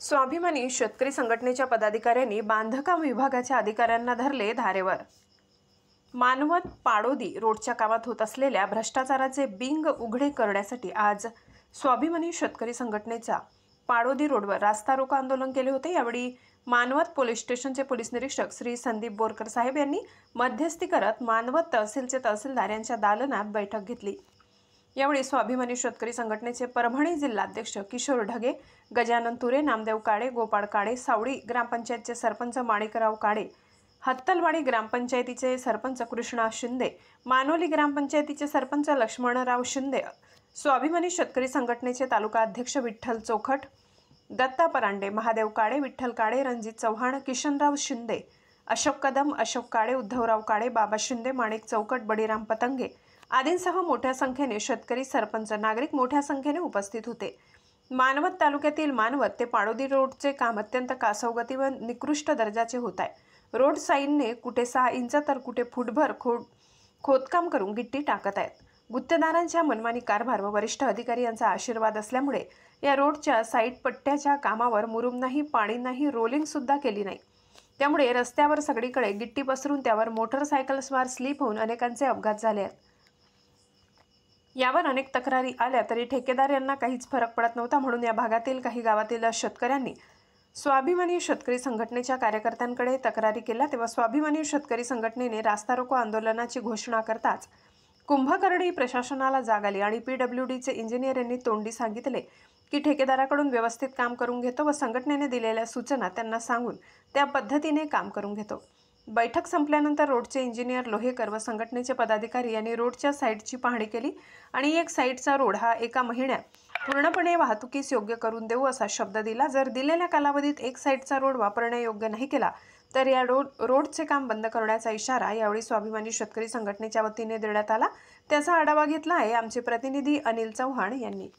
स्वाभिमानी शेतकरी संघटनेच्या पदाधिकाऱ्यांनी बांधकाम विभागाच्या अधिकाऱ्यांना धरले धारेवर। मानवत पाडोदी रोडच्या कामात होत असलेल्या भ्रष्टाचाराचे बिंग उघडे करण्यासाठी आज स्वाभिमानी शेतकरी संघटनेचा पाडोदी रोडवर रास्ता रोको आंदोलन केले होते। यावेळी मानवत पोलीस स्टेशनचे पोलीस निरीक्षक श्री संदीप बोरकर साहेब यांनी मध्यस्थी करत मानवत तहसीलचे तहसीलदार यांच्या दालनात बैठक घेतली। यावेळी स्वाभिमानी शेतकरी संघटनेचे परभणी जिल्हाध्यक्ष किशोर ढगे, गजानन तुरे, नामदेव काळे, गोपाळ काळे, सावळी ग्रामपंचायतचे सरपंच माणिकराव काळे, हत्तलवाडी ग्रामपंचायतीचे सरपंच कृष्णा शिंदे, मानोली ग्रामपंचायतीचे सरपंच लक्ष्मणराव शिंदे, स्वाभिमानी शेतकरी संघटनेचे तालुका अध्यक्ष विठ्ठल चोखट, दत्ता परांडे, महादेव काळे, विठ्ठल काळे, रणजित चव्हाण, किशनराव शिंदे, अशोक कदम, अशोक काळे, उद्धवराव काळे, बाबा शिंदे, माणिक चौकट, बडीराम पतंगे आदींसह मोठ्या संख्येने शेतकरी, सरपंच, नागरिक मोठ्या संख्येने उपस्थित होते। मानवत तालुक्यातील मानवत ते पाडोदी रोडचे काम अत्यंत कासवगती व निकृष्ट दर्जाचे होत आहे। रोड साईडने कुठे 6 इंच तर कुठे फुटभर खोदकाम करून गिट्टी टाकत आहेत। गुत्तेदारांच्या मनमानी कारभार व वरिष्ठ अधिकारी यांचा आशीर्वाद असल्यामुळे या रोडच्या साईड पट्ट्याच्या कामावर मुरुम नाही, पाणी नाही, रोलिंग सुद्धा केली नाही। त्यामुळे रस्त्यावर सगळीकडे गिट्टी पसरून त्यावर मोटरसायकलस्वार स्लिप होऊन अनेकांचे अपघात झाले आहेत। यावर अनेक तक्रारी आल्या तरी ठेकेदार यांना काहीच फरक पडत नव्हता। म्हणून या भागातील काही गावातील शेतकऱ्यांनी स्वाभिमानी शेतकरी संघटनेच्या कार्यकर्त्यांकडे तक्रारी केल्या, तेव्हा स्वाभिमानी शेतकरी संघटनेने रास्ता रोको आंदोलनाची घोषणा करताच कुंभकर्णी प्रशासनाला जाग आली आणि PWDचे इंजिनियर यांनी तोंडी सांगितले की ठेकेदाराकडून व्यवस्थित काम करून घेतो व संघटनेने दिलेल्या सूचना त्यांना सांगून त्या पद्धतीने काम करून घेतो। बैठक संपल्यानंतर रोडचे इंजिनियर लोहेकर व संघटनेचे पदाधिकारी यांनी रोडच्या साईडची पाहणी केली आणि एक साईडचा रोड हा एका महिन्यात पूर्णपणे वाहतुकीस योग्य करून देऊ असा शब्द दिला। जर दिलेल्या कालावधीत एक साईडचा रोड वापरण्यायोग्य नाही केला तर या रोडचे काम बंद करण्याचा इशारा यावेळी स्वाभिमानी शेतकरी संघटनेच्या वतीने देण्यात आला। त्याचा आढावा घेतला आहे आमचे प्रतिनिधी अनिल चव्हाण यांनी।